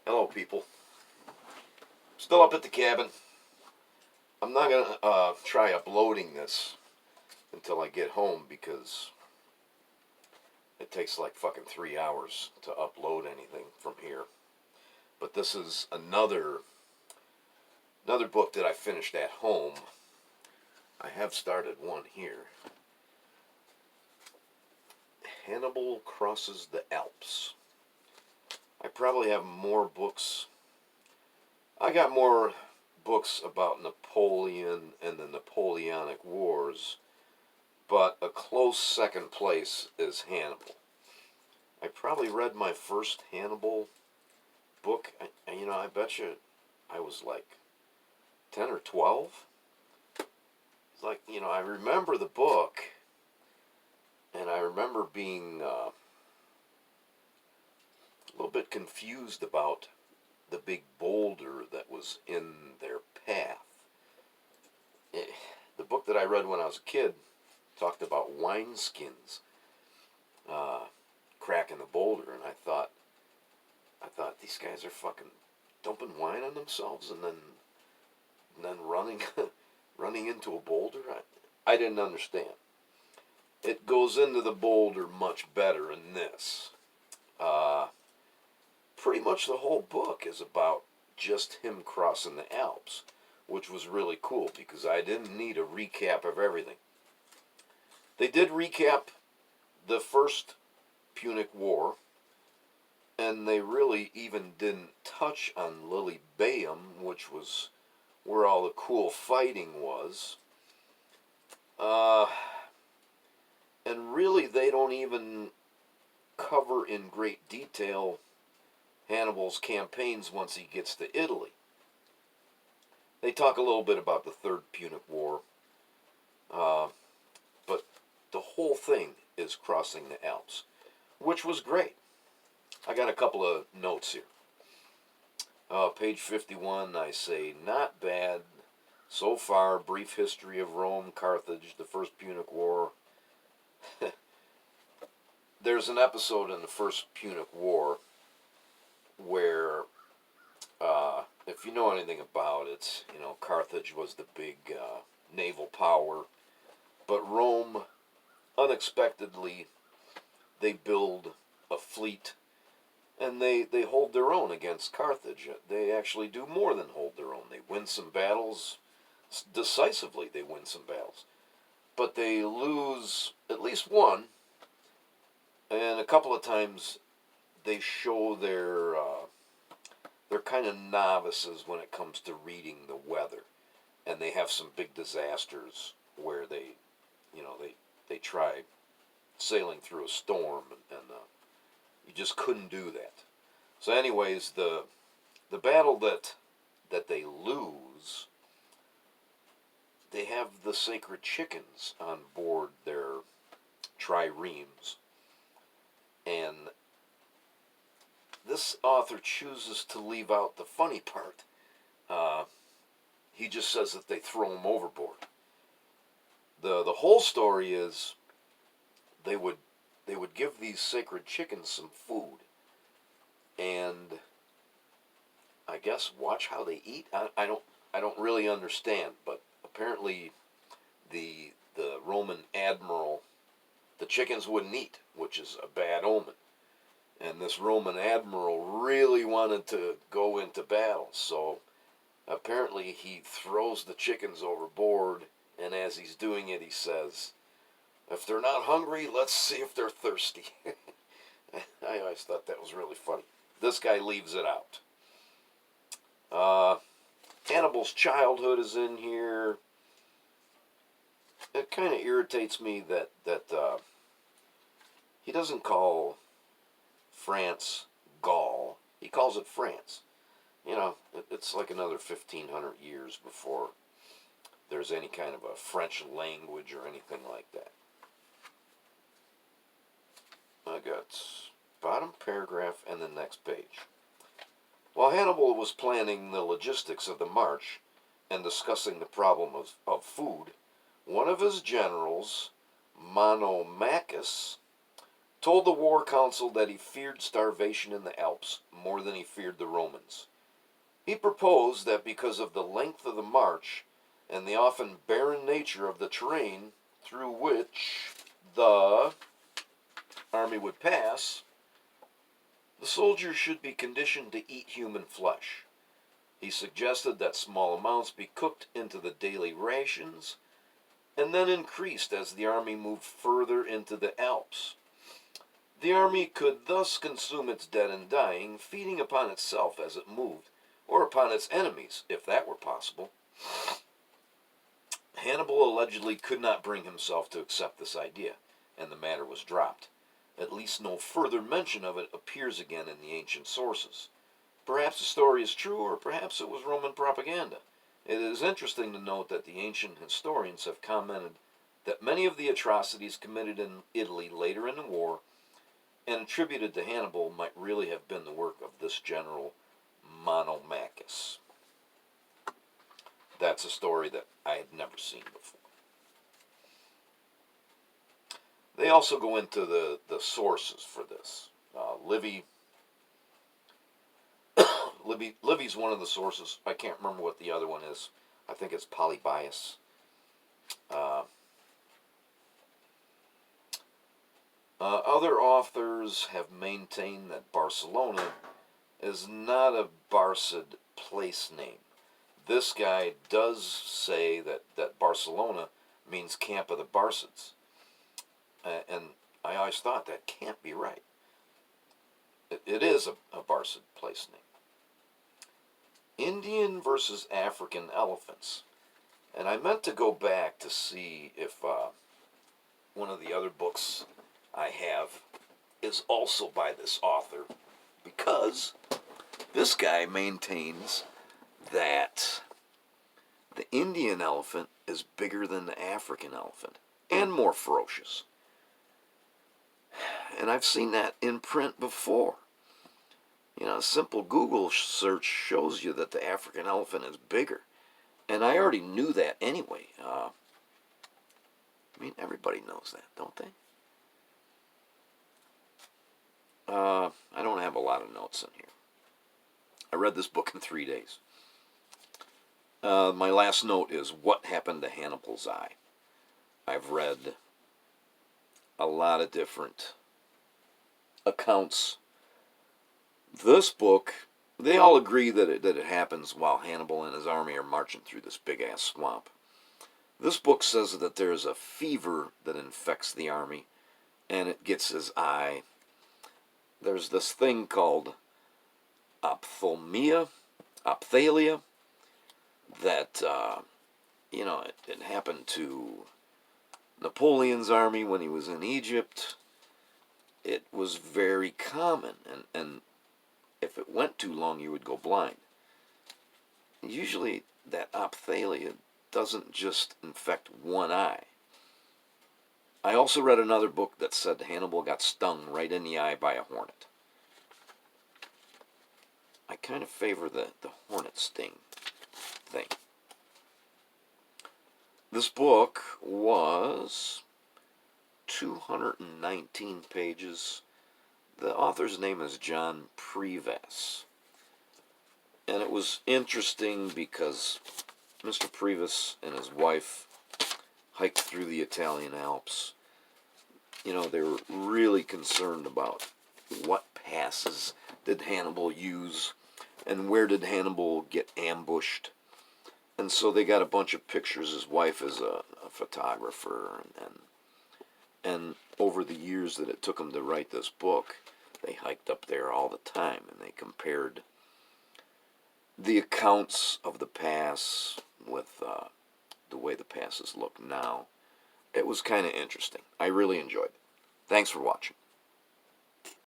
Hello, people. Still up at the cabin. I'm not gonna try uploading this until I get home because it takes like fucking 3 hours to upload anything from here. But this is another book that I finished at home. I have started one here. Hannibal Crosses the Alps. I probably have more books. I got more books about Napoleon and the Napoleonic Wars, but a close second place is Hannibal. I probably read my first Hannibal book. I bet you I was like 10 or 12. It's like, I remember the book, and I remember being a little bit confused about the big boulder that was in their path. The book that I read when I was a kid talked about wineskins cracking the boulder, and I thought these guys are fucking dumping wine on themselves and then running running into a boulder. I didn't understand. It goes into the boulder much better in this. Uh, Pretty much the whole book is about just him crossing the Alps, which was really cool because I didn't need a recap of everything. They did recap the first Punic War, and they really even didn't touch on Lilybaeum, which was where all the cool fighting was. Uh, and really, they don't even cover in great detail Hannibal's campaigns once he gets to Italy. They talk a little bit about the Third Punic War, but the whole thing is crossing the Alps, which was great. I got a couple of notes here. Page 51, I say, not bad. So far, brief history of Rome, Carthage, the First Punic War. There's an episode in the First Punic War where, if you know anything about it, Carthage was the big naval power, but Rome, unexpectedly, they build a fleet, and they hold their own against Carthage. They actually do more than hold their own. They win some battles, decisively they win some battles, but they lose at least one, and a couple of times they show they're kind of novices when it comes to reading the weather, and they have some big disasters where they try sailing through a storm, and you just couldn't do that. So, anyways, the battle that they lose, they have the sacred chickens on board their triremes, and this author chooses to leave out the funny part. He just says that they throw them overboard. The whole story is they would give these sacred chickens some food, and I guess watch how they eat. I don't really understand, but apparently the Roman admiral, the chickens wouldn't eat, which is a bad omen. And this Roman admiral really wanted to go into battle, so apparently he throws the chickens overboard, and as he's doing it, he says, "If they're not hungry, let's see if they're thirsty." I always thought that was really funny. This guy leaves it out. Hannibal's childhood is in here. It kind of irritates me that he doesn't call France Gaul. He calls it France. It's like another 1,500 years before there's any kind of a French language or anything like that. I got bottom paragraph and the next page. While Hannibal was planning the logistics of the march and discussing the problem of food, one of his generals, Monomachus, told the war council that he feared starvation in the Alps more than he feared the Romans. He proposed that because of the length of the march and the often barren nature of the terrain through which the army would pass, the soldiers should be conditioned to eat human flesh. He suggested that small amounts be cooked into the daily rations and then increased as the army moved further into the Alps. The army could thus consume its dead and dying, feeding upon itself as it moved, or upon its enemies, if that were possible. Hannibal allegedly could not bring himself to accept this idea, and the matter was dropped. At least no further mention of it appears again in the ancient sources. Perhaps the story is true, or perhaps it was Roman propaganda. It is interesting to note that the ancient historians have commented that many of the atrocities committed in Italy later in the war and attributed to Hannibal might really have been the work of this general Monomachus. That's a story that I had never seen before. They also go into the sources for this. Livy's one of the sources. I can't remember what the other one is. I think it's Polybius. Other authors have maintained that Barcelona is not a Barcid place name. This guy does say that Barcelona means Camp of the Barcids. And I always thought that can't be right. It is a Barcid place name. Indian versus African elephants. And I meant to go back to see if one of the other books I have is also by this author, because this guy maintains that the Indian elephant is bigger than the African elephant and more ferocious. And I've seen that in print before. You know, a simple Google search shows you that the African elephant is bigger. And I already knew that anyway. I mean, everybody knows that, don't they? I don't have a lot of notes in here. I read this book in 3 days. My last note is What Happened to Hannibal's Eye. I've read a lot of different accounts. This book, they all agree that it happens while Hannibal and his army are marching through this big-ass swamp. This book says that there's a fever that infects the army, and it gets his eye. There's this thing called ophthalmia, that, it happened to Napoleon's army when he was in Egypt. It was very common, and if it went too long, you would go blind. Usually, that ophthalmia doesn't just infect one eye. I also read another book that said Hannibal got stung right in the eye by a hornet. I kind of favor the hornet sting thing. This book was 219 pages. The author's name is John Previs. And it was interesting because Mr. Previs and his wife hiked through the Italian Alps. You know, they were really concerned about what passes did Hannibal use and where did Hannibal get ambushed. And so they got a bunch of pictures. His wife is a photographer, and over the years that it took them to write this book, they hiked up there all the time, and they compared the accounts of the pass with the way the passes look now. It was kind of interesting. I really enjoyed it. Thanks for watching.